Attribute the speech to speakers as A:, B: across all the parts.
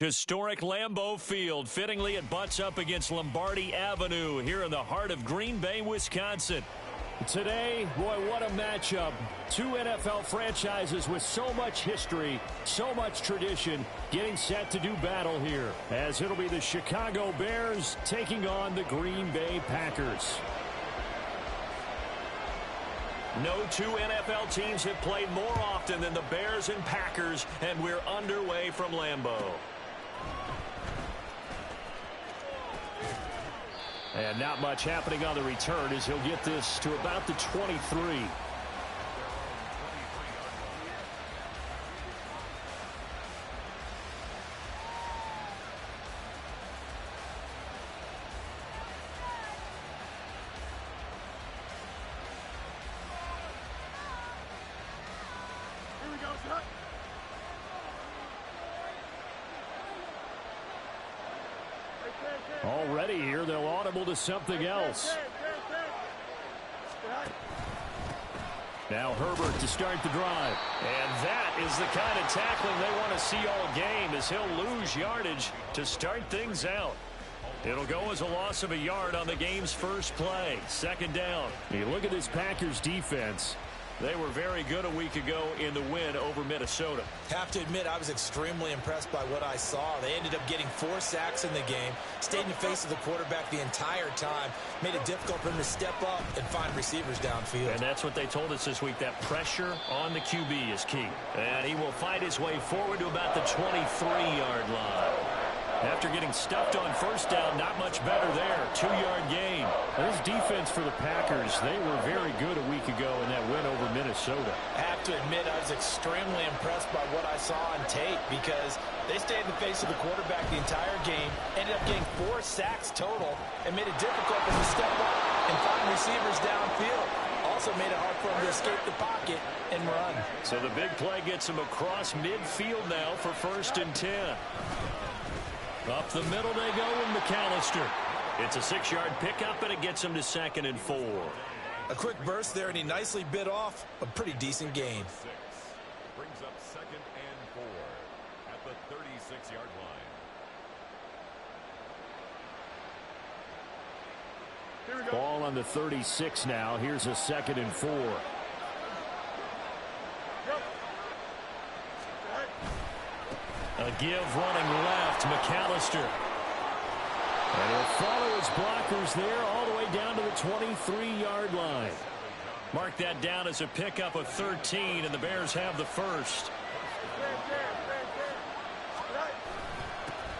A: Historic Lambeau Field. Fittingly, it butts up against Lombardi Avenue here in the heart of Green Bay, Wisconsin. Today, boy, what a matchup. Two NFL franchises with so much history, so much tradition, getting set to do battle here, as it'll be the Chicago Bears taking on the Green Bay Packers. No two NFL teams have played more often than the Bears and Packers, and we're underway from Lambeau. And not much happening on the return as he'll get this to about the 23. Already here, they'll audible to something else. Now Herbert to start the drive. And that is the kind of tackling they want to see all game, as he'll lose yardage to start things out. It'll go as a loss of a yard on the game's first play. Second down. You look at this Packers defense. They were very good a week ago in the win over Minnesota.
B: Have to admit, I was extremely impressed by what I saw. They ended up getting 4 sacks in the game, stayed in the face of the quarterback the entire time, made it difficult for him to step up and find receivers downfield.
A: And that's what they told us this week, that pressure on the QB is key. And he will fight his way forward to about the 23-yard line. After getting stuffed on first down, not much better there. 2-yard gain. This defense for the Packers, they were very good a week ago in that win over Minnesota.
B: I have to admit, I was extremely impressed by what I saw on tape, because they stayed in the face of the quarterback the entire game, ended up getting 4 sacks total, and made it difficult for him to step up and find receivers downfield. Also made it hard for him to escape the pocket and run.
A: So the big play gets him across midfield now for 1st and 10. Up the middle they go with McAllister. It's a 6-yard pickup, and it gets him to 2nd and 4.
B: A quick burst there, and he nicely bit off a pretty decent gain.
C: Brings up 2nd and 4 at the 36-yard line.
A: Ball on the 36 now. Here's a 2nd and 4. A give running left, McAllister. And he'll follow his blockers there all the way down to the 23-yard line. Mark that down as a pickup of 13, and the Bears have the first.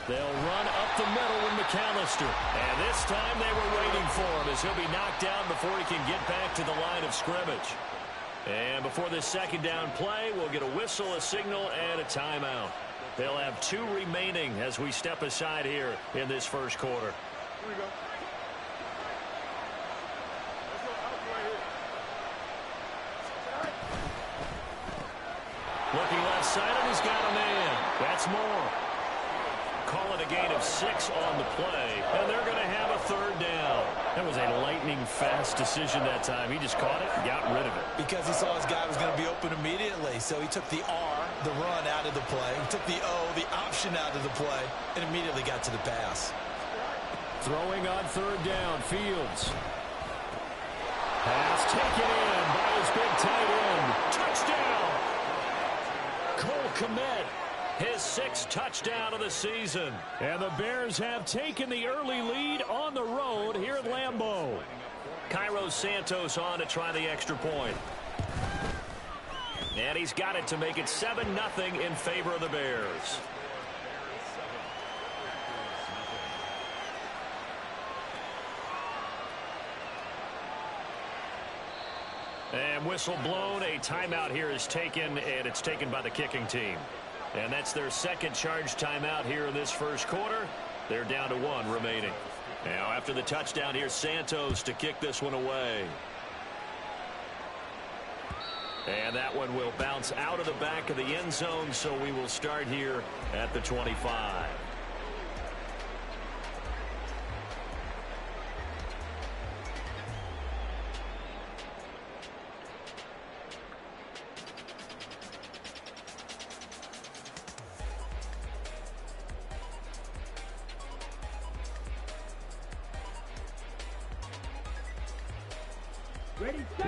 A: They'll run up the middle with McAllister. And this time they were waiting for him, as he'll be knocked down before he can get back to the line of scrimmage. And before this 2nd down play, we'll get a whistle, a signal, and a timeout. They'll have 2 remaining as we step aside here in this first quarter.
D: Here we go. Let's go out right here.
A: Looking left side, and he's got a man. That's Moore. Call it a gain of 6 on the play, and they're going to have a 3rd down. That was a lightning-fast decision that time. He just caught it and got rid of it.
B: Because he saw his guy was going to be open immediately, so he took the R, the run, out of the play. He took the O, the option, out of the play, and immediately got to the pass.
A: Throwing on 3rd down, Fields. Pass taken in by his big tight end. Touchdown! Cole Kmet. His 6th touchdown of the season. And the Bears have taken the early lead on the road here at Lambeau. Cairo Santos on to try the extra point. And he's got it to make it 7-0 in favor of the Bears. And whistle blown. A timeout here is taken, and it's taken by the kicking team. And that's their 2nd charge timeout here in this first quarter. They're down to 1 remaining. Now after the touchdown, here's Santos to kick this one away. And that one will bounce out of the back of the end zone, so we will start here at the 25.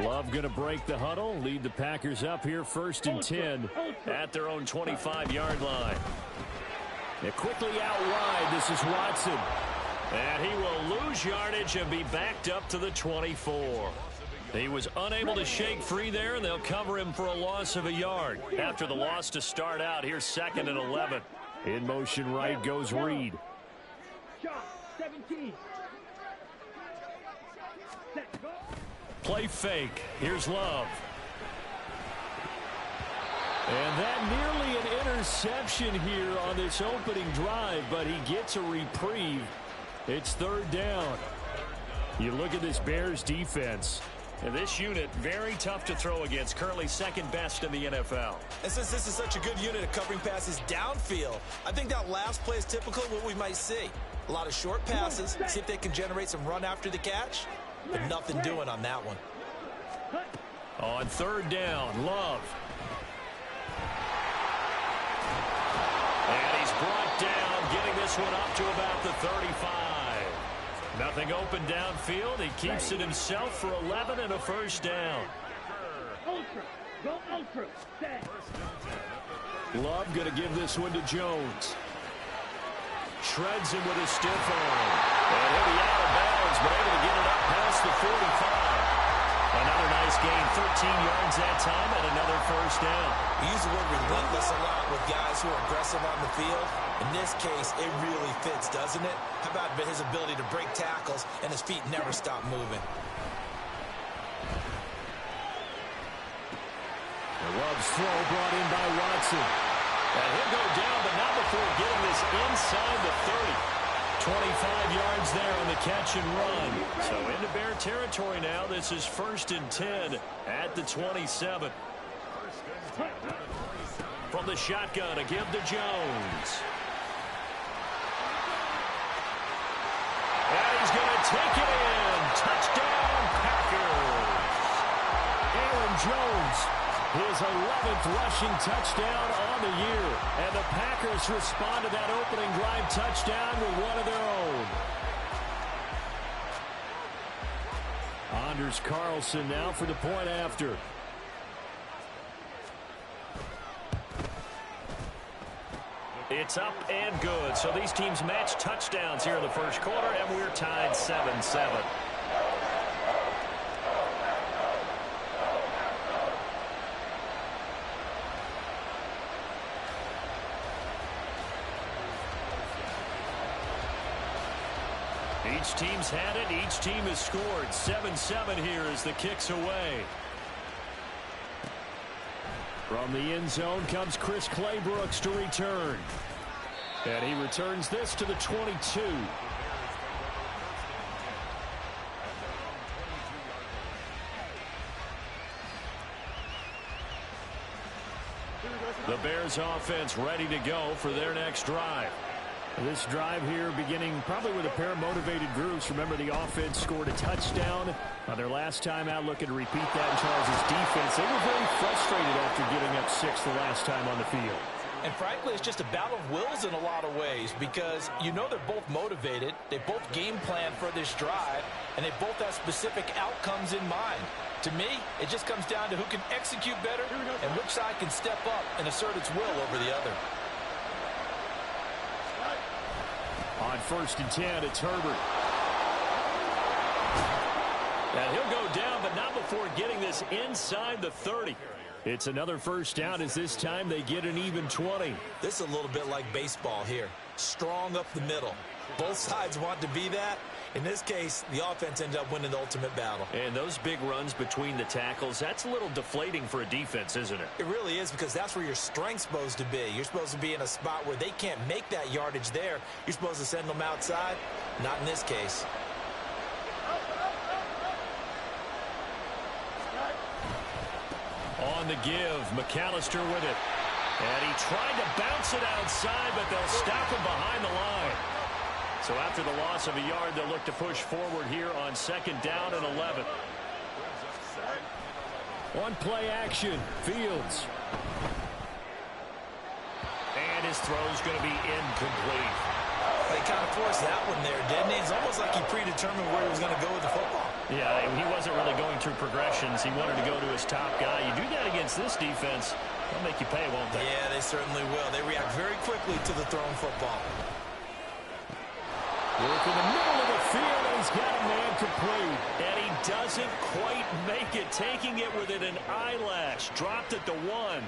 A: Love going to break the huddle, lead the Packers up here 1st and 10 at their own 25-yard line. They're quickly out wide. This is Watson. And he will lose yardage and be backed up to the 24. He was unable to shake free there, and they'll cover him for a loss of a yard. After the loss to start out, here's 2nd and 11. In motion right goes Reed.
E: 17.
A: Play fake. Here's Love. And that nearly an interception here on this opening drive, but he gets a reprieve. It's 3rd down. You look at this Bears defense. And this unit, very tough to throw against. Currently 2nd best in the NFL.
B: And since this is such a good unit at covering passes downfield, I think that last play is typical of what we might see. A lot of short passes, see if they can generate some run after the catch. But nothing doing on that one.
A: On 3rd down, Love. And he's brought down, getting this one up to about the 35. Nothing open downfield. He keeps it himself for 11 and a 1st down.
E: Ultra. Go ultra.
A: Love going to give this one to Jones. Shreds him with a stiff arm. And he'll be out of bounds, but able to get it up past the 45. Another nice gain, 13 yards that time, and another 1st down.
B: We use the word relentless a lot with guys who are aggressive on the field. In this case, it really fits, doesn't it? How about his ability to break tackles and his feet never stop moving?
A: The Love's throw brought in by Watson. And he'll go down, but not before getting this inside the 30. 25 yards there on the catch and run. So into Bear territory now. This is 1st and 10 at the 27. From the shotgun, a give to Jones. And he's going to take it in. Touchdown, Packers. Aaron Jones, his 11th rushing touchdown on the year. And the Packers respond to that opening drive touchdown with one of their own. Anders Carlson now for the point after. It's up and good. So these teams match touchdowns here in the 1st quarter, and we're tied 7-7. Each team's had it. Each team has scored. 7-7 here as the kick's away. From the end zone comes Chris Claybrooks to return. And he returns this to the 22. The Bears offense ready to go for their next drive. This drive here beginning probably with a pair of motivated groups. Remember, the offense scored a touchdown on their last time out, looking to repeat that in Charles' defense. They were very frustrated after giving up 6 the last time on the field.
B: And frankly, it's just a battle of wills in a lot of ways because you know they're both motivated. They both game plan for this drive, and they both have specific outcomes in mind. To me, it just comes down to who can execute better and which side can step up and assert its will over the other.
A: On 1st and 10, it's Herbert. And he'll go down, but not before getting this inside the 30. It's another 1st down as this time they get an even 20.
B: This is a little bit like baseball here. Strong up the middle. Both sides want to be that. In this case, the offense ended up winning the ultimate battle.
A: And those big runs between the tackles, that's a little deflating for a defense, isn't it?
B: It really is, because that's where your strength's supposed to be. You're supposed to be in a spot where they can't make that yardage there. You're supposed to send them outside. Not in this case.
A: On the give, McAllister with it. And he tried to bounce it outside, but they'll stop him behind the line. So after the loss of a yard, they'll look to push forward here on 2nd down and 11. On play action, Fields. And his throw's going to be incomplete.
B: He kind of forced that one there, didn't he? It's almost like he predetermined where he was going to go with the football.
A: Yeah, he wasn't really going through progressions. He wanted to go to his top guy. You do that against this defense, they'll make you pay, won't they?
B: Yeah, they certainly will. They react very quickly to the thrown football.
A: Work in the middle of the field, and he's got a man complete. And he doesn't quite make it, taking it within an eyelash. Dropped at the 1.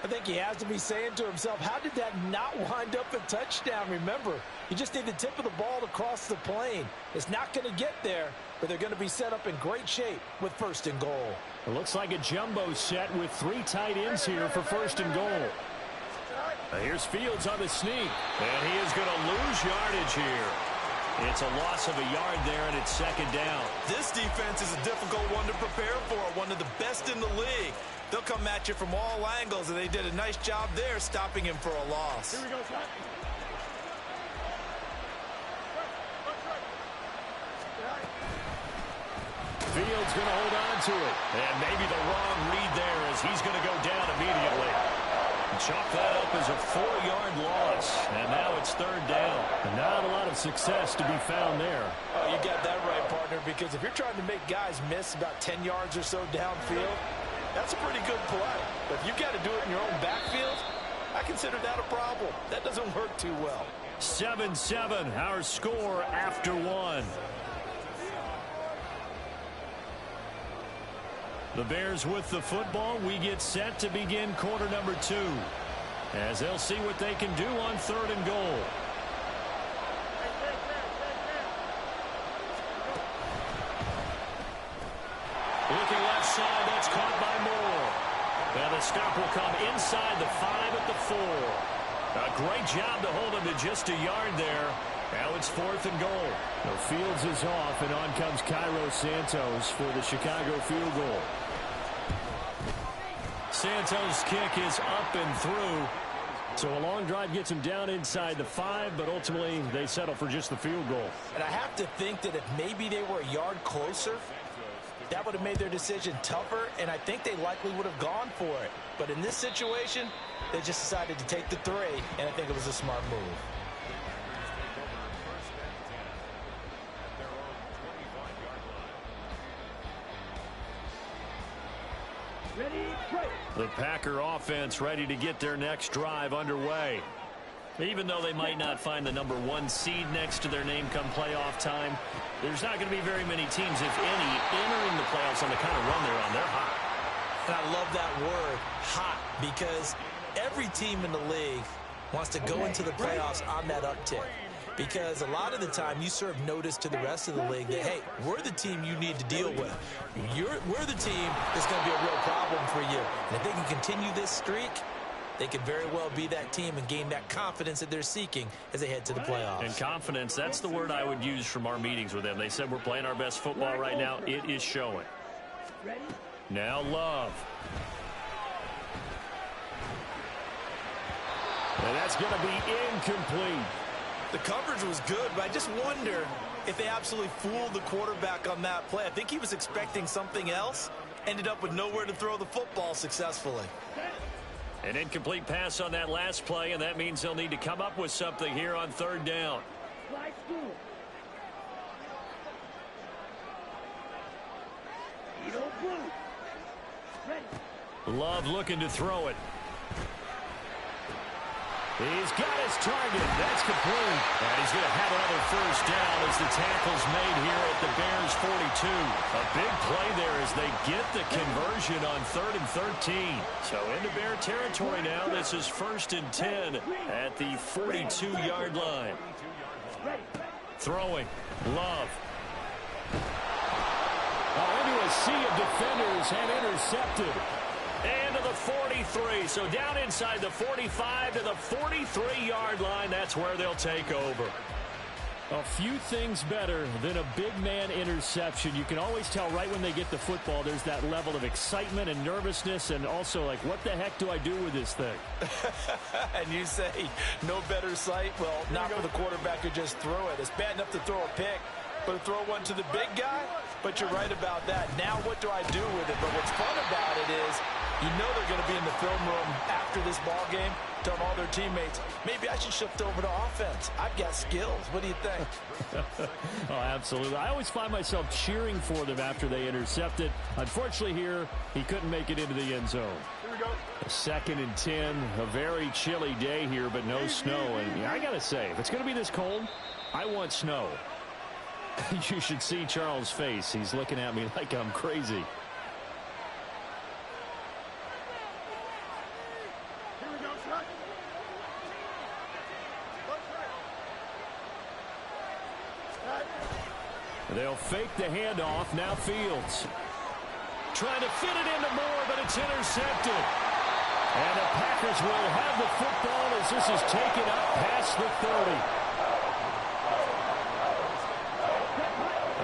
B: I think he has to be saying to himself, how did that not wind up a touchdown? Remember, you just need the tip of the ball to cross the plane. It's not going to get there, but they're going to be set up in great shape with 1st and goal.
A: It looks like a jumbo set with 3 tight ends here for 1st and goal. Here's Fields on the sneak, and he is going to lose yardage here. It's a loss of a yard there, and it's 2nd down.
B: This defense is a difficult one to prepare for, one of the best in the league. They'll come at you from all angles, and they did a nice job there stopping him for a loss.
E: Here we go, son.
A: Fields going to hold on to it. And maybe the wrong read there as he's going to go down immediately. Chalk that up as a 4-yard loss. And now it's 3rd down. Not a lot of success to be found there.
B: Oh, you got that right, partner, because if you're trying to make guys miss about 10 yards or so downfield, that's a pretty good play. But if you've got to do it in your own backfield, I consider that a problem. That doesn't work too well.
A: 7-7, our score after 1. The Bears with the football. We get set to begin quarter number 2, as they'll see what they can do on 3rd and goal. Looking left side, that's caught by Moore. And the stop will come inside the 5 at the 4. A great job to hold him to just a yard there. Now it's 4th and goal. The Fields is off, and on comes Cairo Santos for the Chicago field goal. Santos' kick is up and through. So a long drive gets him down inside the 5, but ultimately they settle for just the field goal.
B: And I have to think that if maybe they were a yard closer, that would have made their decision tougher, and I think they likely would have gone for it. But in this situation, they just decided to take the 3, and I think it was a smart move.
A: The Packer offense ready to get their next drive underway. Even though they might not find the number 1 seed next to their name come playoff time, there's not going to be very many teams, if any, entering the playoffs on the kind of run they're on. They're hot.
B: And I love that word, hot, because every team in the league wants to go into the playoffs on that uptick. Because a lot of the time you serve notice to the rest of the league that, hey, we're the team you need to deal with. We're the team that's going to be a real problem for you. And if they can continue this streak, they could very well be that team and gain that confidence that they're seeking as they head to the playoffs.
A: And confidence, that's the word I would use from our meetings with them. They said we're playing our best football right now. It is showing. Now Love. And that's going to be incomplete.
B: The coverage was good, but I just wonder if they absolutely fooled the quarterback on that play. I think he was expecting something else, ended up with nowhere to throw the football successfully.
A: An incomplete pass on that last play, and that means they'll need to come up with something here on 3rd down. Love looking to throw it. He's got his target. That's complete. And he's going to have another 1st down as the tackle's made here at the Bears 42. A big play there as they get the conversion on 3rd and 13. So into Bear territory now. This is 1st and 10 at the 42-yard line. Throwing. Love. Into a sea of defenders and intercepted. And to the 43. So down inside the 45 to the 43-yard line. That's where they'll take over. A few things better than a big man interception. You can always tell right when they get the football, there's that level of excitement and nervousness, and also like, what the heck do I do with this thing?
B: And you say, no better sight? Well, not for the quarterback who just threw it. It's bad enough to throw a pick, but to throw one to the big guy? But you're right about that. Now what do I do with it? But what's fun about it is, you know they're going to be in the film room after after this ball game, telling all their teammates, maybe I should shift over to offense. I've got skills. What do you think?
A: Oh, absolutely. I always find myself cheering for them after they intercept it. Unfortunately here, he couldn't make it into the end zone.
D: Here we go.
A: A 2nd and 10, a very chilly day here, but no snow. And yeah, I got to say, if it's going to be this cold, I want snow. You should see Charles' face. He's looking at me like I'm crazy.
D: Here we go, shot.
A: They'll fake the handoff. Now Fields. Trying to fit it into Moore, but it's intercepted. And the Packers will have the football as this is taken up past the 30.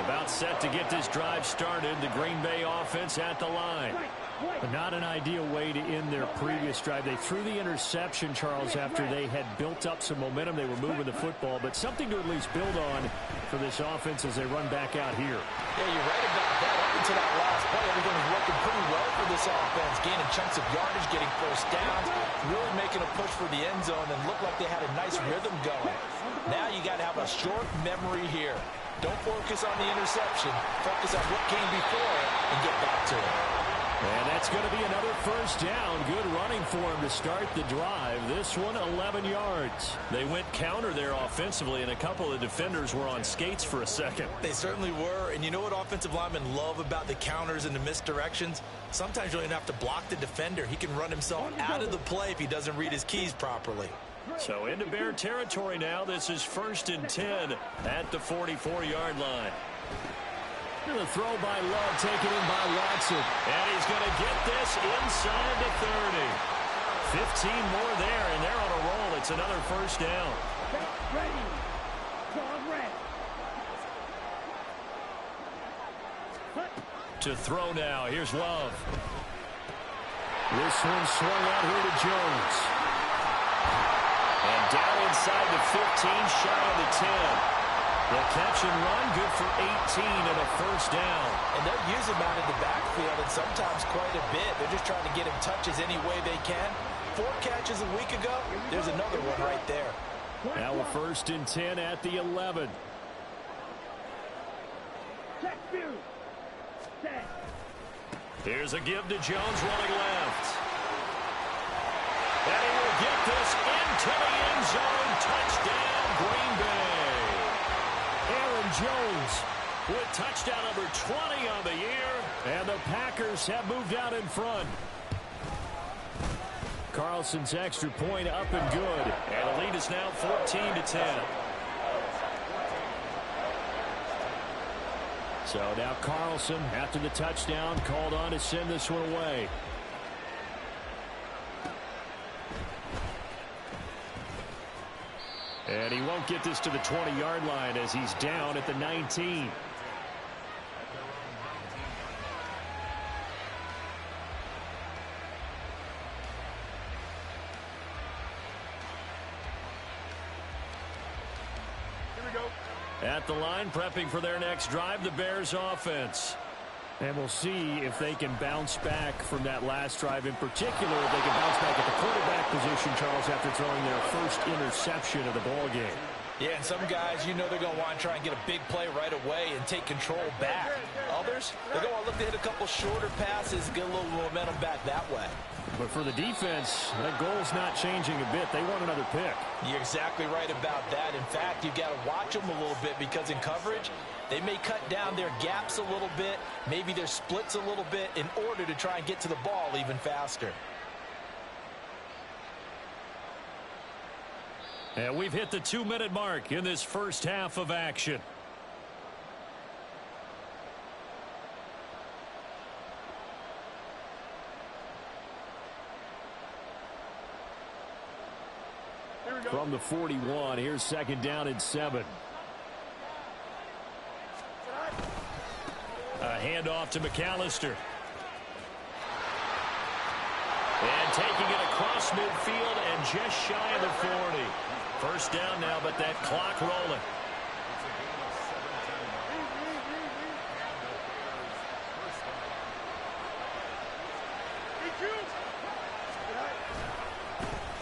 A: About set to get this drive started. The Green Bay offense at the line. But not an ideal way to end their previous drive. They threw the interception, Charles, after they had built up some momentum. They were moving the football, but something to at least build on for this offense as they run back out here.
B: Yeah, you're right about that. Up until that last play, everything was working pretty well for this offense. Gaining chunks of yardage, getting first downs, really making a push for the end zone, and looked like they had a nice rhythm going. Now you got to have a short memory here. Don't focus on the interception. Focus on what came before it and get back to it.
A: And that's going to be another first down. Good running for him to start the drive. This one, 11 yards. They went counter there offensively, and a couple of defenders were on skates for a second.
B: They certainly were. And you know what offensive linemen love about the counters and the misdirections? Sometimes you don't even have to block the defender. He can run himself out of the play if he doesn't read his keys properly.
A: So into Bear territory now. This is 1st and 10 at the 44-yard line. The throw by Love, taken in by Watson. And he's going to get this inside the 30. 15 more there, and they're on a roll. It's another first down.
E: Ready. Dog red.
A: To throw now. Here's Love. This one swung out here to Jones. And down inside the 15, shy of the 10. The catch and run, good for 18 and a first down.
B: And they'll use him out in the backfield, and sometimes quite a bit. They're just trying to get him touches any way they can. 4 catches a week ago. There's another one right there.
A: Now a 1st and 10 at the 11.
E: Check view. Set.
A: Here's a give to Jones running left. And he will get this into the end zone. Touchdown, Green Bay. Aaron Jones with touchdown number 20 on the year. And the Packers have moved out in front. Carlson's extra point up and good. And the lead is now 14-10. So now Carlson, after the touchdown, called on to send this one away. And he won't get this to the 20-yard line as he's down at the 19.
D: Here we go.
A: At the line, prepping for their next drive, the Bears offense. And we'll see if they can bounce back from that last drive in particular. If they can bounce back at the quarterback position, Charles, after throwing their first interception of the ball game.
B: Yeah, and some guys, you know they're going to want to try and get a big play right away and take control back. Others, they're going to look to hit a couple shorter passes, get a little momentum back that way.
A: But for the defense, that goal's not changing a bit. They want another pick.
B: You're exactly right about that. In fact, you've got to watch them a little bit because in coverage, they may cut down their gaps a little bit, maybe their splits a little bit in order to try and get to the ball even faster.
A: And we've hit the 2-minute mark in this first half of action. From the 41, here's 2nd down and 7. A handoff to McAllister. And taking it across midfield and just shy of the 40. First down now, but that clock rolling.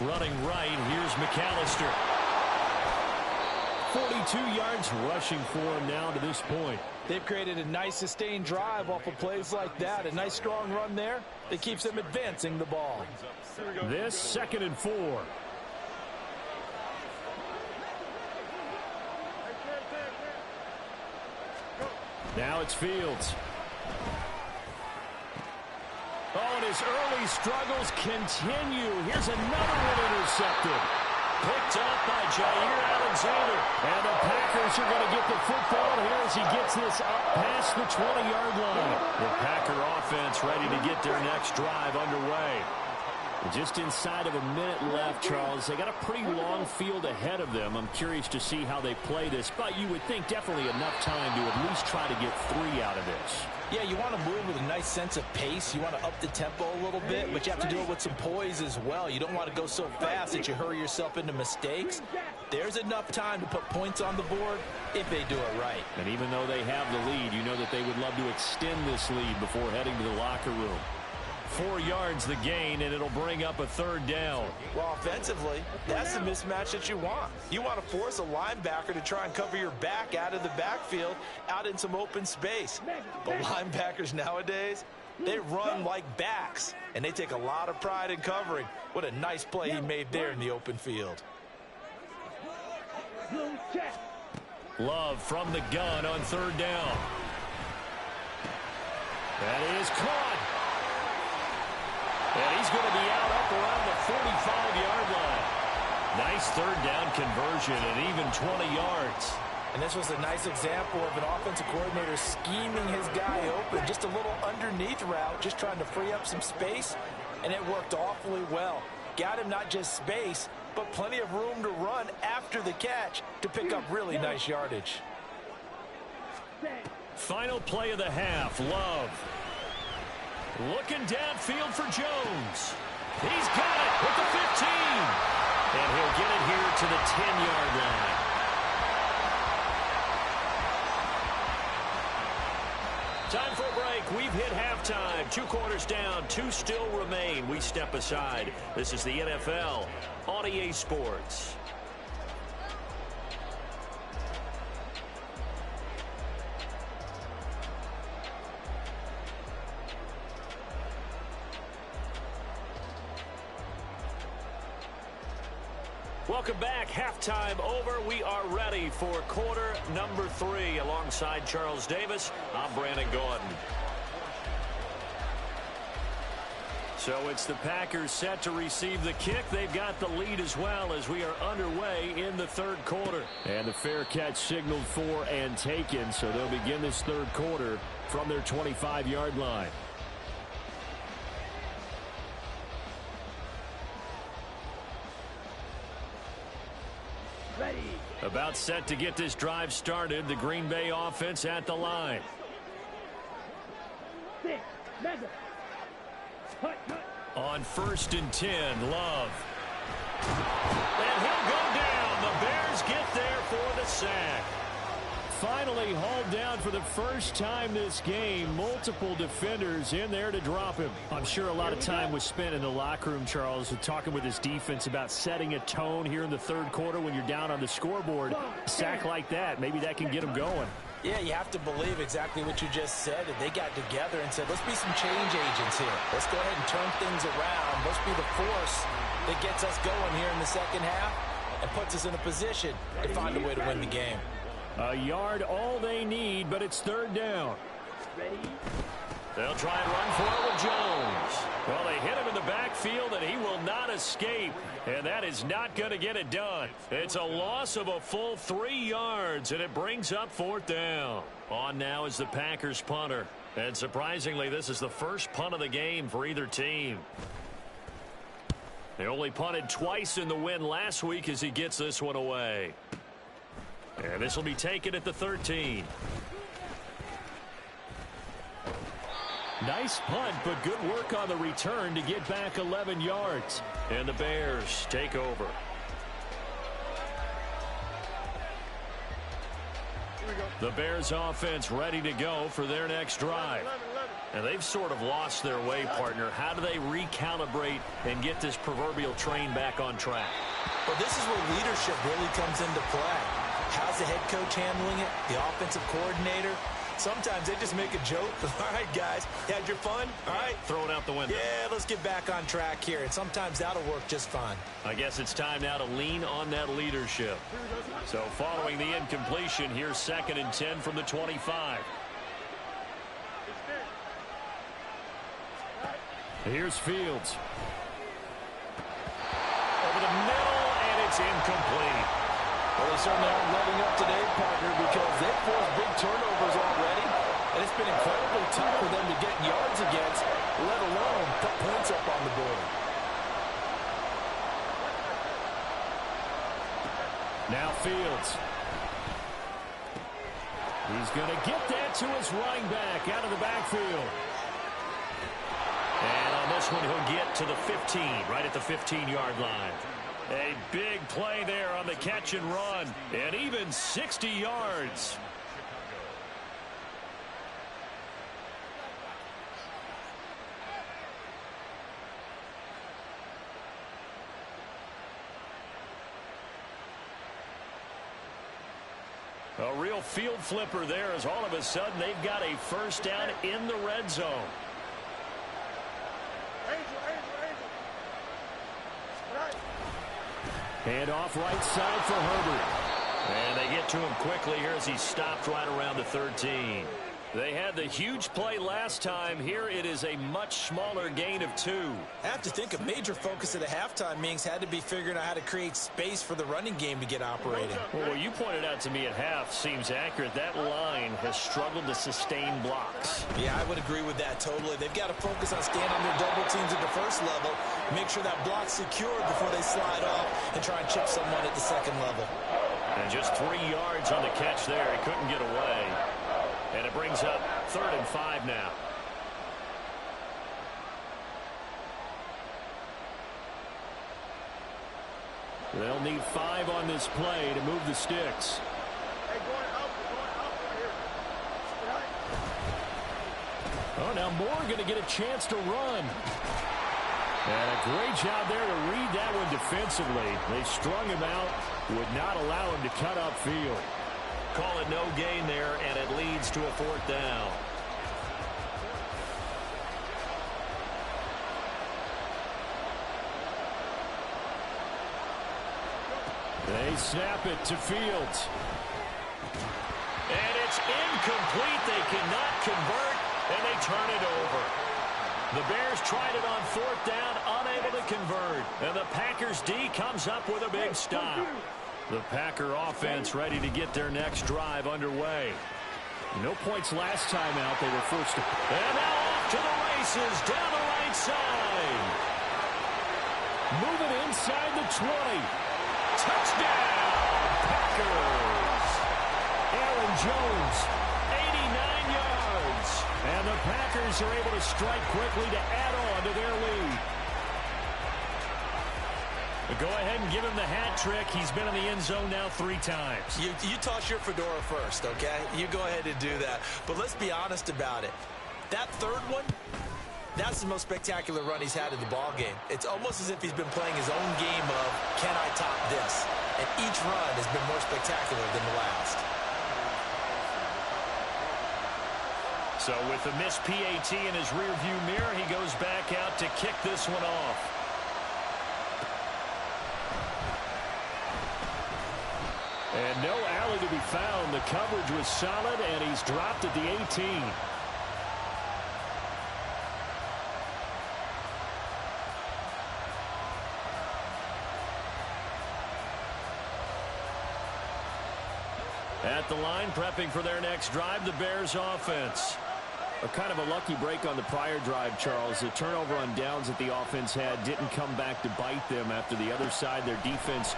A: Running right, here's McAllister. 42 yards rushing for him now to this point.
B: They've created a nice sustained drive off of plays like that. A nice strong run there that keeps them advancing the ball.
A: This 2nd and 4. Now it's Fields. Oh, and his early struggles continue. Here's another one intercepted. Picked up by Jair Alexander. And the Packers are going to get the football here as he gets this up past the 20-yard line. The Packer offense ready to get their next drive underway. Just inside of a minute left, Charles. They got a pretty long field ahead of them. I'm curious to see how they play this, but you would think definitely enough time to at least try to get 3 out of this.
B: Yeah, you want to move with a nice sense of pace. You want to up the tempo a little bit, but you have to do it with some poise as well. You don't want to go so fast that you hurry yourself into mistakes. There's enough time to put points on the board if they do it right.
A: And even though they have the lead, you know that they would love to extend this lead before heading to the locker room. 4 yards the gain, and it'll bring up a 3rd down.
B: Well, offensively, that's the mismatch that you want. You want to force a linebacker to try and cover your back out of the backfield, out in some open space. But linebackers nowadays, they run like backs, and they take a lot of pride in covering. What a nice play he made there in the open field.
A: Love from the gun on 3rd down. That is caught. And he's going to be out up around the 45-yard line. Nice 3rd down conversion and even 20 yards.
B: And this was a nice example of an offensive coordinator scheming his guy open. Just a little underneath route, just trying to free up some space. And it worked awfully well. Got him not just space, but plenty of room to run after the catch to pick up really nice yardage.
A: Final play of the half, Love. Looking downfield for Jones. He's got it with the 15. And he'll get it here to the 10-yard line. Time for a break. We've hit halftime. 2 quarters down. 2 still remain. We step aside. This is the NFL on EA Sports. Welcome back. Halftime over. We are ready for quarter number 3. Alongside Charles Davis, I'm Brandon Gordon. So it's the Packers set to receive the kick. They've got the lead as well as we are underway in the 3rd quarter. And the fair catch signaled for and taken. So they'll begin this 3rd quarter from their 25-yard line.
E: Ready.
A: About set to get this drive started. The Green Bay offense at the line.
E: 6, measure. Cut.
A: On 1st and 10, Love. And he'll go down. The Bears get there for the sack. Finally hauled down for the first time this game. Multiple defenders in there to drop him. I'm sure a lot of time was spent in the locker room, Charles, talking with his defense about setting a tone here in the 3rd quarter when you're down on the scoreboard. A sack like that, maybe that can get them going.
B: Yeah, you have to believe exactly what you just said. And they got together and said, let's be some change agents here. Let's go ahead and turn things around. Let's be the force that gets us going here in the 2nd half and puts us in a position to find a way to win the game.
A: A yard all they need, but it's 3rd down.
E: Ready.
A: They'll try and run for it with Jones. Well, they hit him in the backfield, and he will not escape. And that is not going to get it done. It's a loss of a full 3 yards, and it brings up 4th down. On now is the Packers punter. And surprisingly, this is the first punt of the game for either team. They only punted twice in the win last week as he gets this one away. And this will be taken at the 13. Nice punt, but good work on the return to get back 11 yards. And the Bears take over. The Bears offense ready to go for their next drive.
D: 11.
A: And they've sort of lost their way, partner. How do they recalibrate and get this proverbial train back on track?
B: Well, this is where leadership really comes into play. How's the head coach handling it? The offensive coordinator? Sometimes they just make a joke. All right, guys, you had your fun? All right.
A: Throw it out the window.
B: Yeah, let's get back on track here. And sometimes that'll work just fine.
A: I guess it's time now to lean on that leadership. So following the incompletion, here's 2nd and 10 from the 25. Here's Fields. Over the middle, and it's incomplete.
B: Well, they certainly aren't letting up today, partner, because they've forced big turnovers already, and it's been incredibly tough for them to get yards against, let alone put points up on the board.
A: Now Fields. He's going to get that to his running back out of the backfield. And on this one, he'll get to the 15, right at the 15-yard line. A big play there on the catch and run, and even 60 yards. A real field flipper there as all of a sudden they've got a first down in the red zone. Hand off right side for Herbert. And they get to him quickly here as he stopped right around the 13. They had the huge play last time. Here it is a much smaller gain of 2.
B: I have to think a major focus at the halftime means had to be figuring out how to create space for the running game to get operating.
A: Well, what you pointed out to me at half seems accurate. That line has struggled to sustain blocks.
B: Yeah, I would agree with that totally. They've got to focus on staying on their double teams at the first level, make sure that block's secured before they slide off and try and chip someone at the second level.
A: And just 3 yards on the catch there. He couldn't get away. And it brings up 3rd and 5 now. They'll need 5 on this play to move the sticks.
D: Hey, going up right here.
A: Oh, now Moore going to get a chance to run. And a great job there to read that one defensively. They strung him out, would not allow him to cut upfield. Call it no gain there, and it leads to a 4th down. They snap it to Fields. And it's incomplete. They cannot convert, and they turn it over. The Bears tried it on 4th down, unable to convert. And the Packers D comes up with a big stop. The Packer offense ready to get their next drive underway. No points last time out. They were forced to. And now off to the races down the right side. Moving inside the 20. Touchdown, Packers. Aaron Jones, 89 yards. And the Packers are able to strike quickly to add on to their lead. Go ahead and give him the hat trick. He's been in the end zone now 3 times.
B: You toss your fedora first, okay? You go ahead and do that. But let's be honest about it. That 3rd one, that's the most spectacular run he's had in the ballgame. It's almost as if he's been playing his own game of, can I top this? And each run has been more spectacular than the last.
A: So with the missed PAT in his rearview mirror, he goes back out to kick this one off. And no alley to be found. The coverage was solid, and he's dropped at the 18. At the line, prepping for their next drive, the Bears offense. A kind of a lucky break on the prior drive, Charles. The turnover on downs that the offense had didn't come back to bite them after the other side. Their defense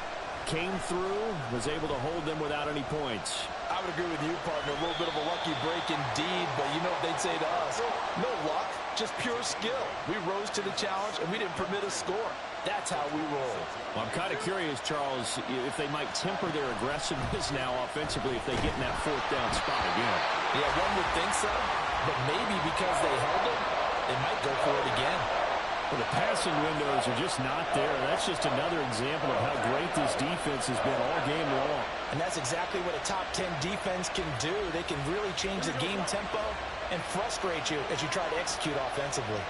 A: came through, was able to hold them without any points.
B: I would agree with you, partner. A little bit of a lucky break indeed, but you know what they'd say to us? No luck, just pure skill. We rose to the challenge, and we didn't permit a score. That's how we roll.
A: Well, I'm kind of curious, Charles, if they might temper their aggressiveness now offensively if they get in that 4th down spot again.
B: Yeah, one would think so. but maybe because they held him, they might go for it again.
A: Well, the passing windows are just not there. That's just another example of how great this defense has been all game long.
B: And that's exactly what a top 10 defense can do. They can really change the game tempo and frustrate you as you try to execute offensively.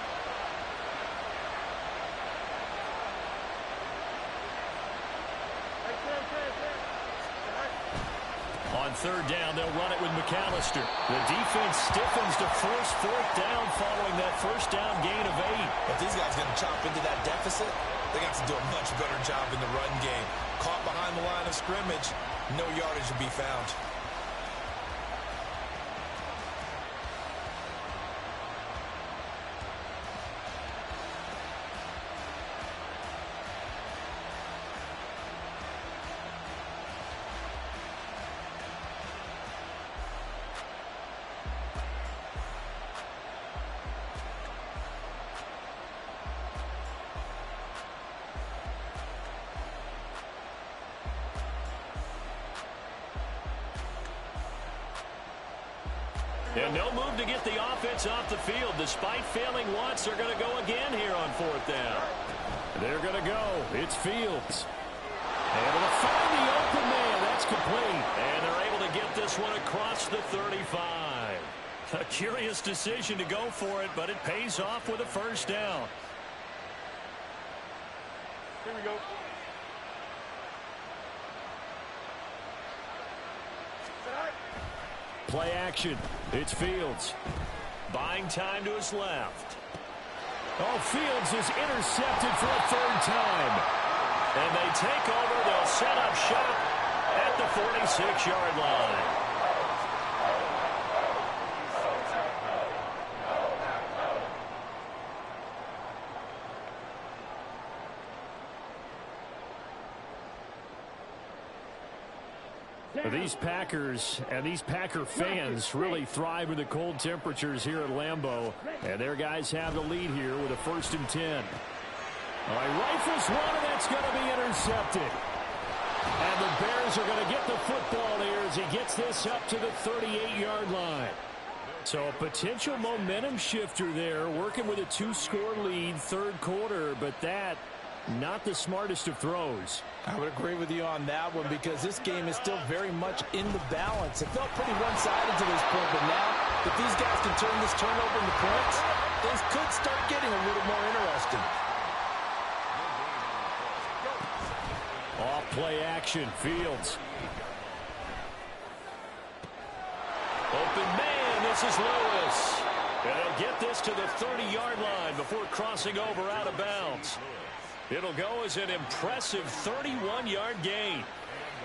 A: On third down, they'll run it with McAllister. The defense stiffens to force fourth down following that first down gain of 8.
B: If these guys going to chop into that deficit, they got to do a much better job in the run game. Caught behind the line of scrimmage, no yardage to be found.
A: And no move to get the offense off the field. Despite failing once, they're going to go again here on fourth down. They're going to go. It's Fields. Able to find the open man. That's complete. And they're able to get this one across the 35. A curious decision to go for it, but it pays off with a first down.
D: Here we go.
A: Play action. It's Fields. Buying time to his left. Oh, Fields is intercepted for a third time. And they take over. They'll set up shop at the 46-yard line. These Packers and these Packer fans really thrive with the cold temperatures here at Lambeau. And their guys have the lead here with a 1st and 10. All right, rifles one, and that's going to be intercepted. And the Bears are going to get the football here as he gets this up to the 38-yard line. So a potential momentum shifter there, working with a 2-score lead, third quarter, but that not the smartest of throws.
B: I would agree with you on that one because this game is still very much in the balance. It felt pretty one-sided to this point, but now if these guys can turn this turnover into points, things could start getting a little more interesting.
A: Off play action, Fields. Open man, this is Lewis. And they'll get this to the 30-yard line before crossing over out of bounds. It'll go as an impressive 31-yard gain.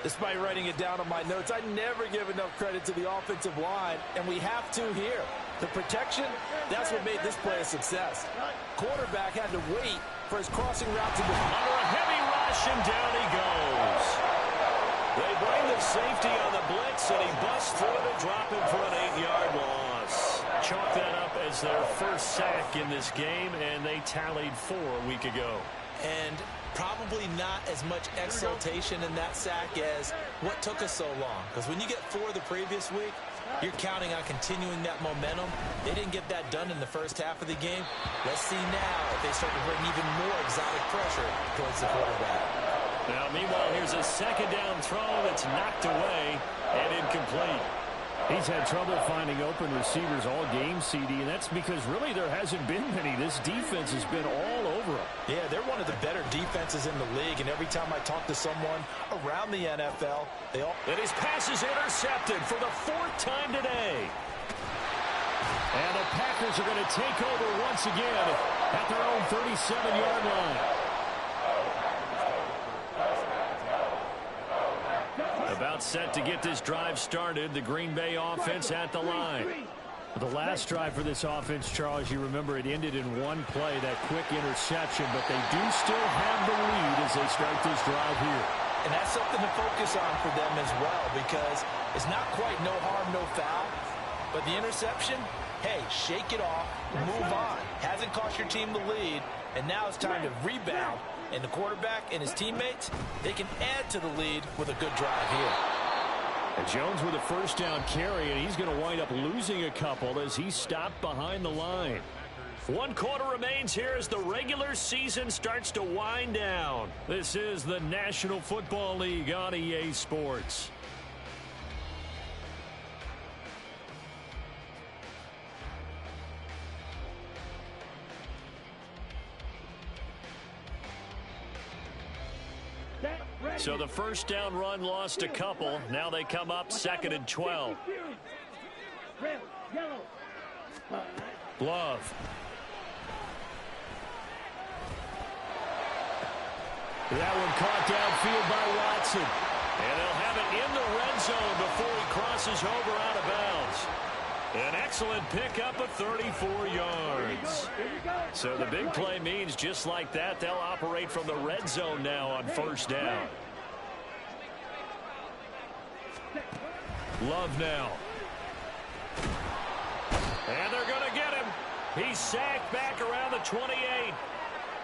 B: Despite writing it down on my notes, I never give enough credit to the offensive line, and we have to here. The protection, that's what made this play a success. Quarterback had to wait for his crossing route to be
A: under a heavy rush, and down he goes. They bring the safety on the blitz, and he busts through to drop him for an 8-yard loss. Chalk that up as their first sack in this game, and they tallied 4 a week ago.
B: And probably not as much exultation in that sack as what took us so long. Because when you get 4 the previous week, you're counting on continuing that momentum. They didn't get that done in the first half of the game. Let's see now if they start to bring even more exotic pressure towards the quarterback.
A: Now, meanwhile, here's a second down throw that's knocked away and incomplete. He's had trouble finding open receivers all game, CD, and that's because really there hasn't been many. This defense has been all over him.
B: Yeah, they're one of the better defenses in the league, and every time I talk to someone around the NFL, they all...
A: And his pass is intercepted for the 4th time today. And the Packers are going to take over once again at their own 37-yard line. About set to get this drive started. The Green Bay offense at the line. The last drive for this offense, Charles, you remember it ended in one play, that quick interception, but they do still have the lead as they start this drive here.
B: And that's something to focus on for them as well, because it's not quite no harm, no foul. But the interception, hey, shake it off, move on. Hasn't cost your team the lead, and now it's time to rebound. And the quarterback and his teammates, they can add to the lead with a good drive here.
A: And Jones with a first down carry, and he's going to wind up losing a couple as he's stopped behind the line. 1 quarter remains here as the regular season starts to wind down. This is the National Football League on EA Sports. So the first down run lost a couple. Now they come up 2nd and 12. Love. That one caught downfield by Watson. And they'll have it in the red zone before he crosses over out of bounds. An excellent pickup of 34 yards. So the big play means just like that, they'll operate from the red zone now on first down. Love now. And they're going to get him. He's sacked back around the 28.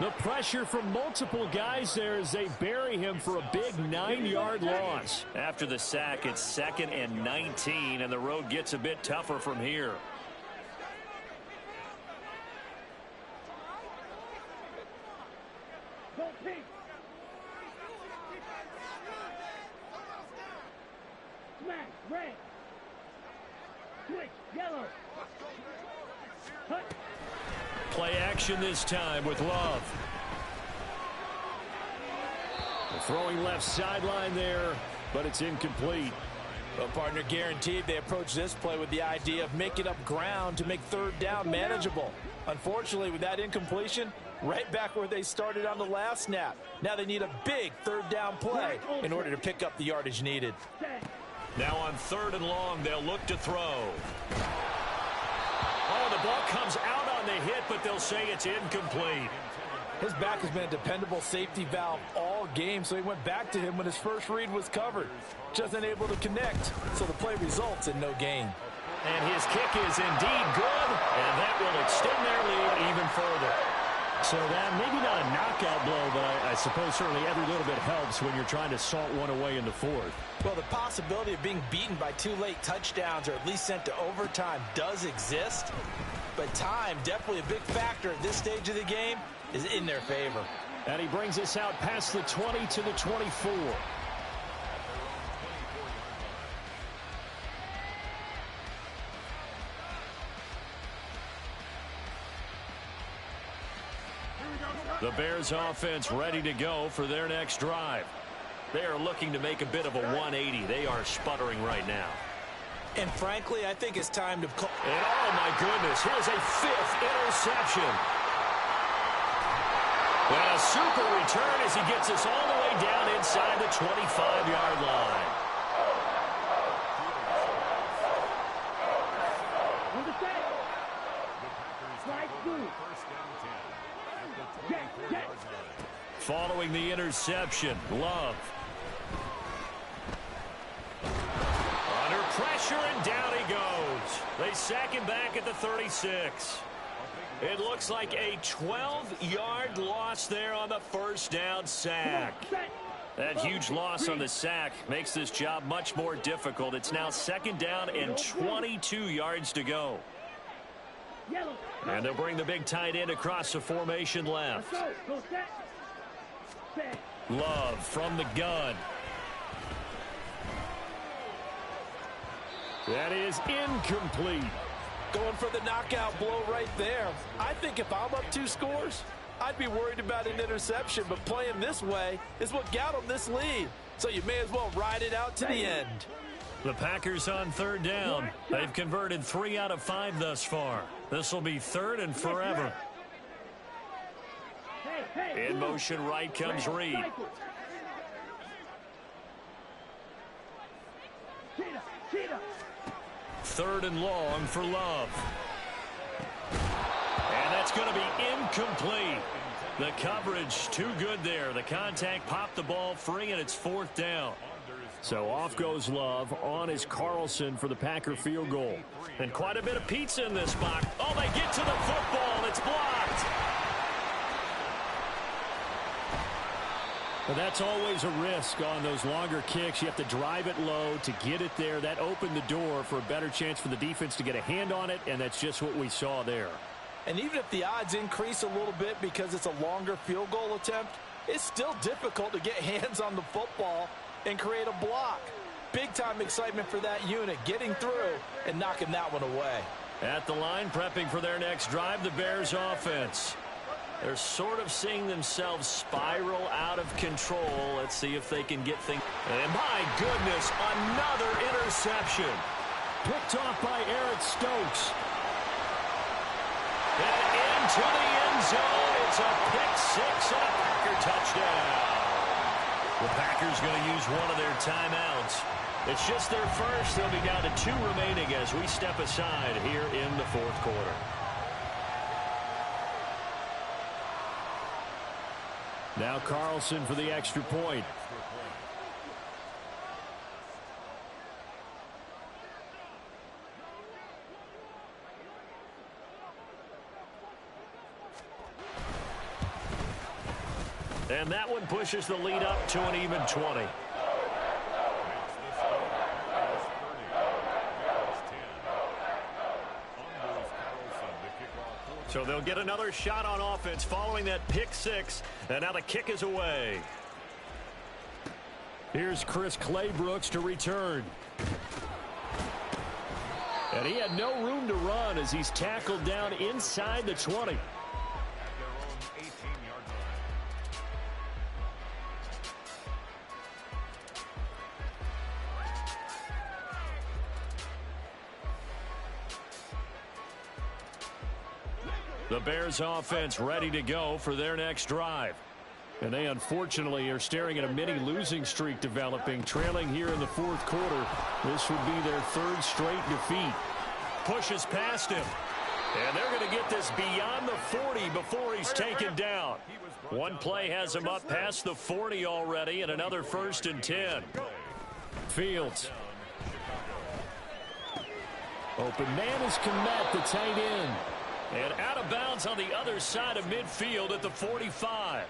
A: The pressure from multiple guys there as they bury him for a big 9-yard loss. After the sack, it's 2nd and 19, and the road gets a bit tougher from here.
E: Smash, red. Switch, yellow. Hut.
A: Play action this time with Love. Throwing left sideline there, but it's incomplete.
B: Well, partner, guaranteed they approach this play with the idea of making up ground to make third down manageable. Unfortunately, with that incompletion, right back where they started on the last snap. Now they need a big third down play in order to pick up the yardage needed.
A: Now on 3rd and long, they'll look to throw. Oh, the ball comes out on the hit, but they'll say it's incomplete.
B: His back has been a dependable safety valve all game, so he went back to him when his first read was covered. Just unable to connect, so the play results in no gain.
A: And his kick is indeed good, and that will extend their lead even further. So that maybe not a knockout blow, but I suppose certainly every little bit helps when you're trying to salt one away in the 4th.
B: Well, the possibility of being beaten by 2 late touchdowns or at least sent to overtime does exist, but time, definitely a big factor at this stage of the game, is in their favor.
A: And he brings us out past the 20 to the 24. The Bears offense ready to go for their next drive. They are looking to make a bit of a 180. They are sputtering right now.
B: And frankly, I think it's time to...
A: And oh my goodness, here's a 5th interception. And a super return as he gets us all the way down inside the 25-yard line. Following the interception, Love. Under pressure, and down he goes. They sack him back at the 36. It looks like a 12-yard loss there on the first down sack. That huge loss on the sack makes this job much more difficult. It's now 2nd down and 22 yards to go. And they'll bring the big tight end across the formation left. Love from the gun. That is incomplete.
B: Going for the knockout blow right there. I think if I'm up 2 scores, I'd be worried about an interception, but playing this way is what got them this lead. So you may as well ride it out to the end.
A: The Packers on 3rd down. They've converted 3 out of 5 thus far. This will be 3rd and forever. In motion right comes Reed. 3rd and long for Love. And that's going to be incomplete. The coverage too good there. The contact popped the ball free, and it's 4th down. So off goes Love. On is Carlson for the Packer field goal. And quite a bit of pizza in this spot. Oh, they get to the football, and it's blocked. Well, that's always a risk on those longer kicks. You have to drive it low to get it there. That opened the door for a better chance for the defense to get a hand on it, and that's just what we saw there.
B: And even if the odds increase a little bit because it's a longer field goal attempt, it's still difficult to get hands on the football and create a block. Big-time excitement for that unit, getting through and knocking that one away.
A: At the line, prepping for their next drive, the Bears offense. They're sort of seeing themselves spiral out of control. Let's see if they can get things. And my goodness, another interception. Picked off by Eric Stokes. And into the end zone. It's a pick six and a Packer touchdown. The Packers going to use one of their timeouts. It's just their first. They'll be down to 2 remaining as we step aside here in the fourth quarter. Now Carlson for the extra point. And that one pushes the lead up to an even 20. So they'll get another shot on offense following that pick six. And now the kick is away. Here's Chris Claybrooks to return. And he had no room to run as he's tackled down inside the 20. The Bears offense ready to go for their next drive. And they unfortunately are staring at a mini losing streak developing, trailing here in the fourth quarter. This would be their 3rd straight defeat. Pushes past him. And they're going to get this beyond the 40 before he's taken down. One play has him up past the 40 already, and another 1st and 10. Fields. Open man is Kmet, the tight end. And out of bounds on the other side of midfield at the 45.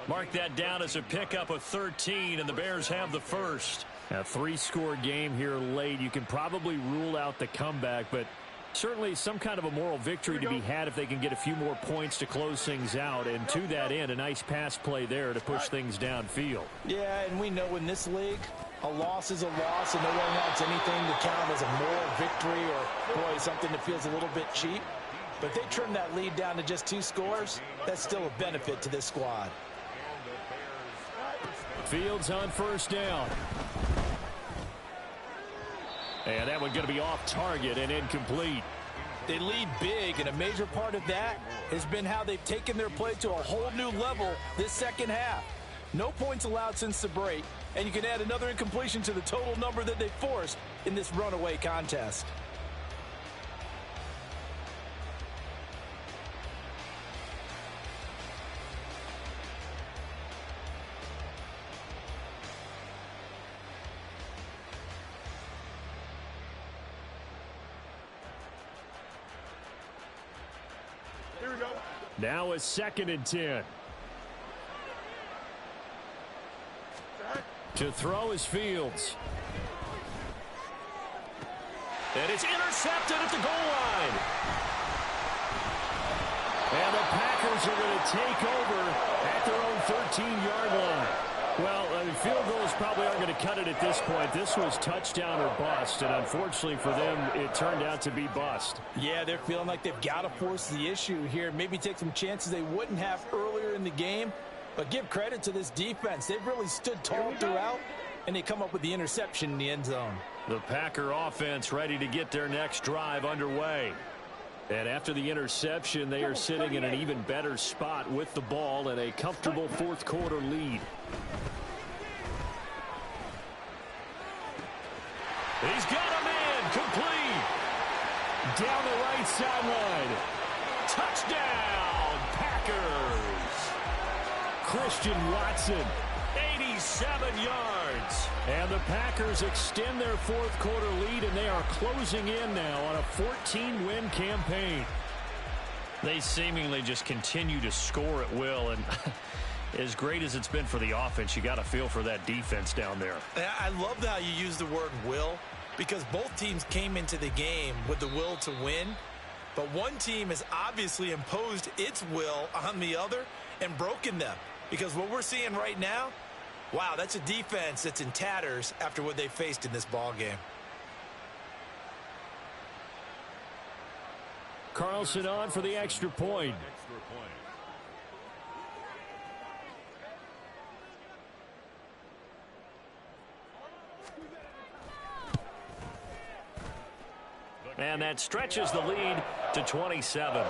A: Mark that down as a pickup of 13, and the Bears have the first. A 3-score game here late. You can probably rule out the comeback, but certainly some kind of a moral victory to be had if they can get a few more points to close things out. And to that end, a nice pass play there to push things downfield.
B: Yeah, and we know in this league, a loss is a loss, and no one wants anything to count as a moral victory or, boy, something that feels a little bit cheap. But if they trim that lead down to just 2 scores, that's still a benefit to this squad.
A: Fields on 1st down. And that one going to be off target and incomplete.
B: They lead big, and a major part of that has been how they've taken their play to a whole new level this second half. No points allowed since the break, and you can add another incompletion to the total number that they forced in this runaway contest.
A: Now a 2nd and 10. To throw is Fields. And it's intercepted at the goal line. And the Packers are going to take over at their own 13-yard line. Well, field goals probably aren't going to cut it at this point. This was touchdown or bust, and unfortunately for them, it turned out to be bust.
B: Yeah, they're feeling like they've got to force the issue here. Maybe take some chances they wouldn't have earlier in the game. But give credit to this defense. They've really stood tall throughout, and they come up with the interception in the end zone. The
A: Packer offense ready to get their next drive underway. And after the interception, they are sitting in an even better spot with the ball and a comfortable 4th quarter lead. He's got a man complete. Down the right sideline. Touchdown, Packers. Christian Watson, 87 yards. And the Packers extend their 4th quarter lead, and they are closing in now on a 14-win campaign. They seemingly just continue to score at will, and As great as it's been for the offense, you got to feel for that defense down there.
B: I love how you use the word will, because both teams came into the game with the will to win, but one team has obviously imposed its will on the other and broken them. Because what we're seeing right now, wow, that's a defense that's in tatters after what they faced in this ball game.
A: Carlson on for the extra point. And that stretches the lead to 27.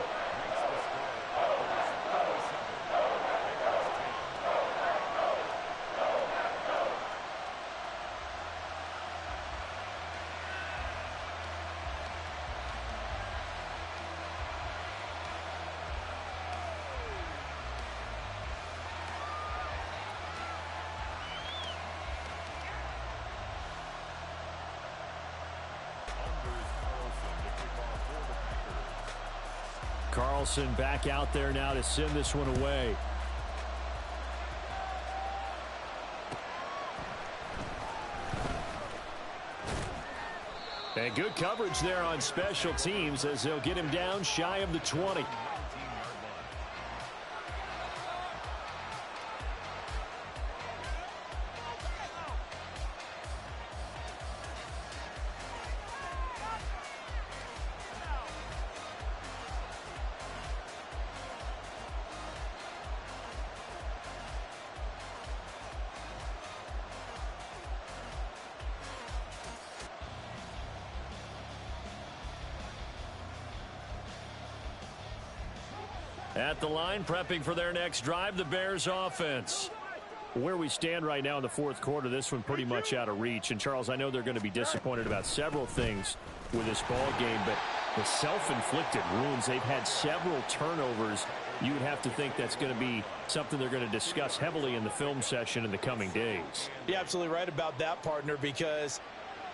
A: Carlson back out there now to send this one away. And good coverage there on special teams as they'll get him down shy of the 20. At the line, prepping for their next drive, the Bears offense. Where we stand right now in the fourth quarter, this one pretty much out of reach. And, Charles, I know they're going to be disappointed about several things with this ball game, but the self-inflicted wounds, they've had several turnovers. You would have to think that's going to be something they're going to discuss heavily in the film session in the coming days.
B: You're absolutely right about that, partner, because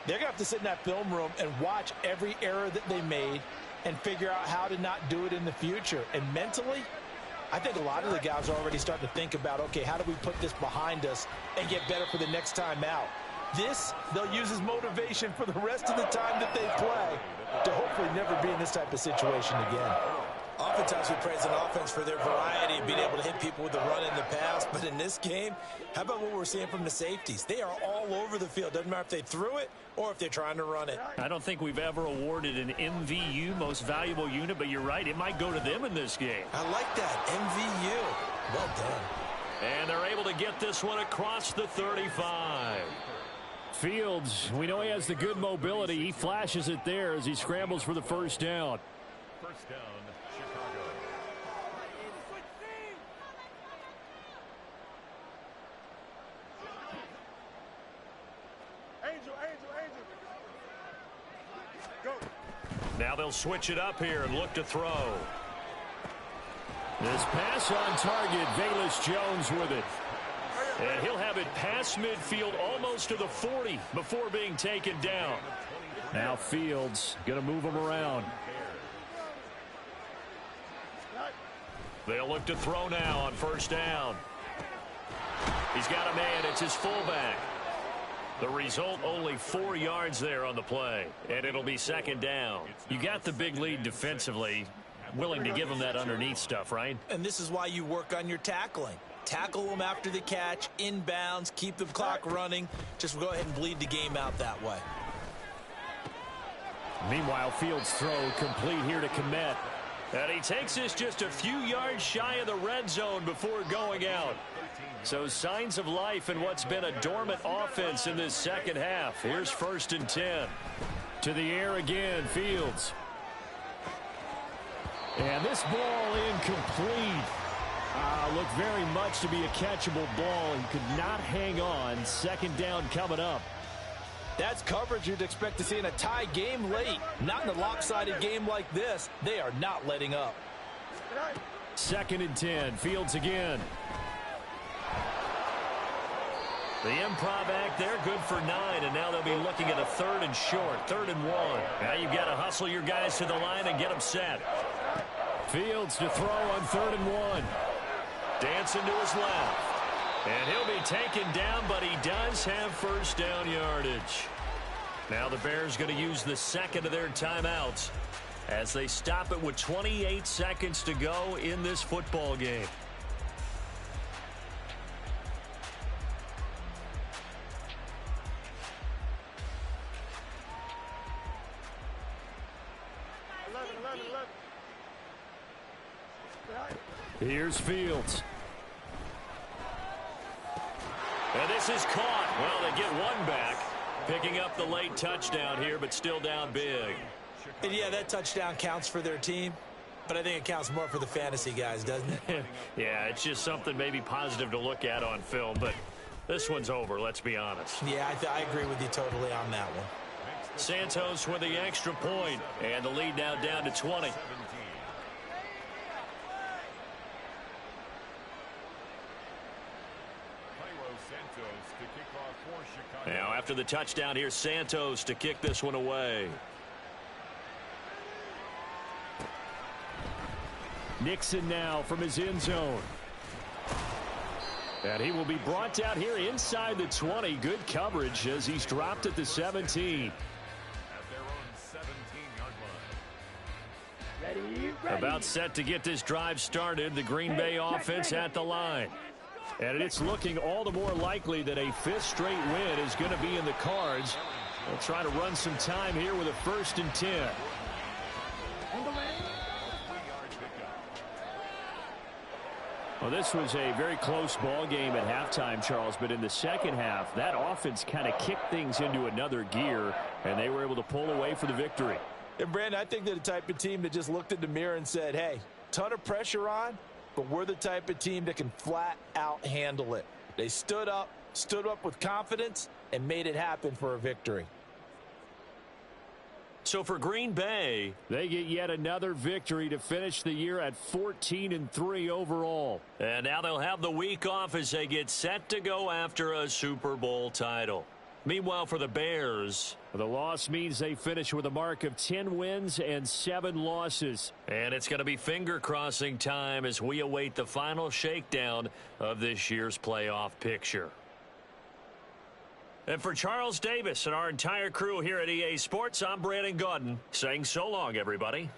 B: they're going to have to sit in that film room and watch every error that they made and figure out how to not do it in the future. And mentally, I think a lot of the guys are already starting to think about, okay, how do we put this behind us and get better for the next time out? This, they'll use as motivation for the rest of the time that they play to hopefully never be in this type of situation again. Oftentimes we praise an offense for their variety of being able to hit people with the run in the pass, but in this game, how about what we're seeing from the safeties? They are all over the field. Doesn't matter if they threw it or if they're trying to run it.
A: I don't think we've ever awarded an MVU, most valuable unit, but you're right, it might go to them in this game.
B: I like that, MVU. Well done.
A: And they're able to get this one across the 35. Fields, we know he has the good mobility. He flashes it there as he scrambles for the first down.
C: First down, Chicago.
D: Angel. Go.
A: Now they'll switch it up here and look to throw. This pass on target, Velus Jones with it. And he'll have it past midfield almost to the 40 before being taken down. Now Fields going to move him around. They'll look to throw now on first down. He's got a man. It's his fullback. The result, only 4 yards there on the play. And it'll be second down. You got the big lead defensively. Willing to give him that underneath stuff, right?
B: And this is why you work on your tackling. Tackle them after the catch, inbounds, keep the clock running. Just go ahead and bleed the game out that way.
A: Meanwhile, Fields' throw complete here to Kmet. And he takes this just a few yards shy of the red zone before going out. So signs of life in what's been a dormant offense in this second half. Here's first and 10. To the air again, Fields. And this ball incomplete. Looked very much to be a catchable ball. He could not hang on. Second down coming up.
B: That's coverage you'd expect to see in a tie game late. Not in a lopsided game like this. They are not letting up.
A: Second and 10. Fields again. The improv act there, good for 9, and now they'll be looking at a third and short, 3rd and 1. Now you've got to hustle your guys to the line and get them set. Fields to throw on 3rd and 1. Dancing to his left. And he'll be taken down, but he does have first down yardage. Now the Bears going to use the second of their timeouts as they stop it with 28 seconds to go in this football game. Here's Fields. And this is caught. Well, they get one back. Picking up the late touchdown here, but still down big.
B: And yeah, that touchdown counts for their team, but I think it counts more for the fantasy guys, doesn't it?
A: Yeah, it's just something maybe positive to look at on film, but this one's over, let's be honest.
B: Yeah, I agree with you totally on that one.
A: Santos with the extra point, and the lead now down to 20. Now after the touchdown, here's Santos to kick this one away. Nixon now from his end zone. And he will be brought down here inside the 20. Good coverage as he's dropped at the 17.
E: Ready.
A: About set to get this drive started. The Green Bay offense at the line. And it's looking all the more likely that a fifth straight win is going to be in the cards. They'll try to run some time here with a 1st and 10. Well, this was a very close ball game at halftime, Charles, but in the second half, that offense kind of kicked things into another gear, and they were able to pull away for the victory.
B: And, Brandon, I think they're the type of team that just looked in the mirror and said, hey, ton of pressure on, but we're the type of team that can flat out handle it. They stood up with confidence, and made it happen for a victory.
A: So for Green Bay, they get yet another victory to finish the year at 14-3 overall. And now they'll have the week off as they get set to go after a Super Bowl title. Meanwhile, for the Bears, the loss means they finish with a mark of 10 wins and 7 losses. And it's going to be finger-crossing time as we await the final shakedown of this year's playoff picture. And for Charles Davis and our entire crew here at EA Sports, I'm Brandon Gaudin saying so long, everybody.